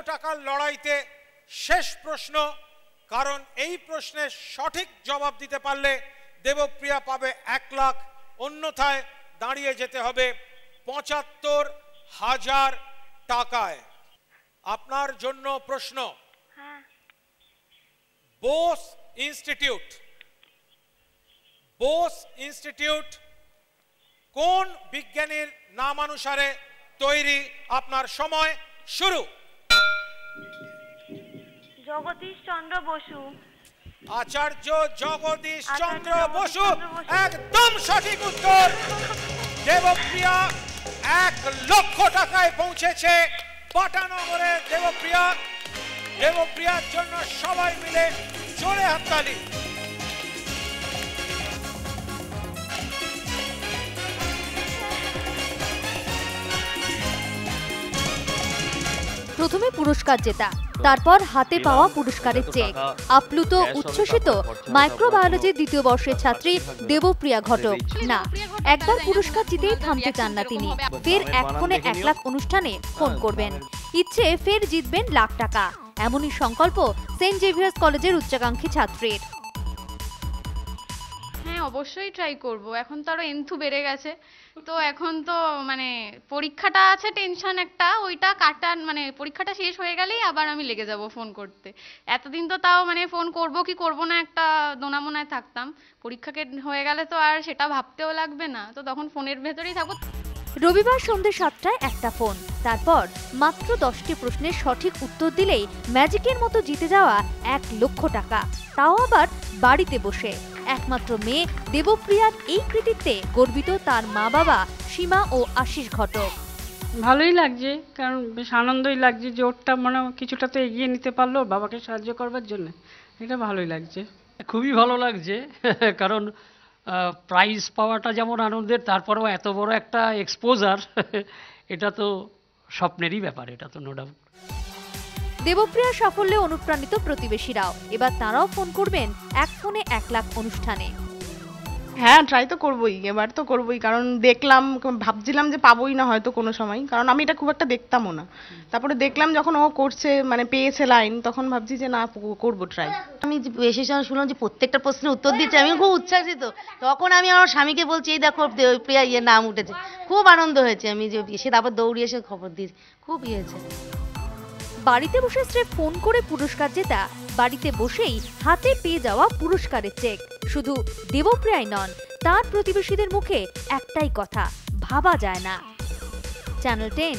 টাকার লড়াইতে শেষ প্রশ্ন, কারণ এই প্রশ্নের সঠিক জবাব দিতে পারলে দেবপ্রিয়া পাবে 1 লাখ, অন্যথায় দাঁড়িয়ে যেতে হবে ৭৫,০০০ টাকায়। আপনার জন্য প্রশ্ন, বোস ইনস্টিটিউট কোন বিজ্ঞানীর নামানুসারে তৈরি? আপনার সময় শুরু। জগদীশ চন্দ্র বসু। আচার্য জগদীশ চন্দ্র বসু একদম সঠিক উত্তর। দেবপ্রিয়া 1 লক্ষ টাকায় পৌঁছেছে পাটানগরে। দেবপ্রিয়ার জন্য সবাই মিলে জোরে হাততালি। প্রথমে পুরস্কার জেতা, তারপর হাতে পাওয়া পুরস্কারের চেক। আপ্লুত উচ্ছ্বসিত মাইক্রোবায়োলজির 2য় বর্ষের ছাত্রী দেবপ্রিয়া ঘটক। না, একবার পুরস্কার জিতেই থামতে চান না তিনি। ফের 1 ফোনে 1 লাখ অনুষ্ঠানে ফোন করবেন। ইচ্ছে ফের জিতবেন লাখ টাকা, এমনই সংকল্প সেন্ট জেভিয়ার্স কলেজের উচ্চাকাঙ্ক্ষী ছাত্রীর। হ্যাঁ, অবশ্যই ট্রাই করব। এখন তো আরো এন্থু বেড়ে গেছে, তো এখন তো মানে পরীক্ষাটা আছে, টেনশন একটা, ওইটা কাটান, মানে পরীক্ষাটা শেষ হয়ে গেলেই আবার আমি লেগে যাব ফোন করতে। এতদিন তো তাও মানে ফোন করব কি করব না একটা দোনামোনায় থাকতাম। পরীক্ষাকে হয়ে গেলে তো আর সেটা ভাবতেও লাগবে না, তো তখন ফোনের ভেতরেই থাকবো। রবিবার সন্ধ্যে 7টায় একটা ফোন, তারপর মাত্র 10টি প্রশ্নের সঠিক উত্তর দিলেই ম্যাজিকের মতো জিতে যাওয়া 1 লক্ষ টাকা, তাও আবার বাড়িতে বসে। একমাত্র মেয়ে দেবপ্রিয়ার এই কৃতিত্বে গর্বিত তার মা বাবা সীমা ও আশিস ঘটক। ভালোই লাগছে, কারণ বেশ আনন্দই লাগছে যে ওরটা মানে কিছুটা তো এগিয়ে নিতে পারলো বাবাকে সাহায্য করবার জন্য। এটা ভালোই লাগছে, খুবই ভালো লাগছে। কারণ প্রাইজ পাওয়াটা যেমন আনন্দের, তারপরেও এত বড় একটা এক্সপোজার, এটা তো স্বপ্নেরই ব্যাপার, এটা তো নো ডাউট। দেবপ্রিয়ার সাফল্যে অনুপ্রাণিত প্রতিবেশীরাও এবার তারাও ফোন করবেন 1 ফোনে 1 লাখ অনুষ্ঠানে। হ্যাঁ, ট্রাই তো করবোই, এবার তো করবোই, কারণ দেখলাম, ভাবছিলাম যে পাবোই না হয়তো কোনো সময়, কারণ আমি এটা খুব একটা দেখতামও না। তারপরে দেখলাম যখন ও করছে, মানে পেয়েছে লাইন, তখন ভাবছি যে না, করবো ট্রাই। আমি বেশি সময় শুনলাম যে প্রত্যেকটা প্রশ্নের উত্তর দিচ্ছে, আমি খুব উচ্ছ্বাসিত। তখন আমি আমার স্বামীকে বলছি, এই দেখো দেবপ্রিয়া নাম উঠেছে। খুব আনন্দ হয়েছে, আমি যে এসে তারপর দৌড়ে এসে খবর দিয়েছি, খুব হয়েছে। বাড়িতে বসে স্রেফ ফোন করে পুরস্কার জেতা, বাড়িতে বসেই হাতে পেয়ে যাওয়া পুরস্কারের চেক। শুধু দেবপ্রিয়াই নন, তার প্রতিবেশীদের মুখে একটাই কথা, ভাবা যায় না। চ্যানেল 10।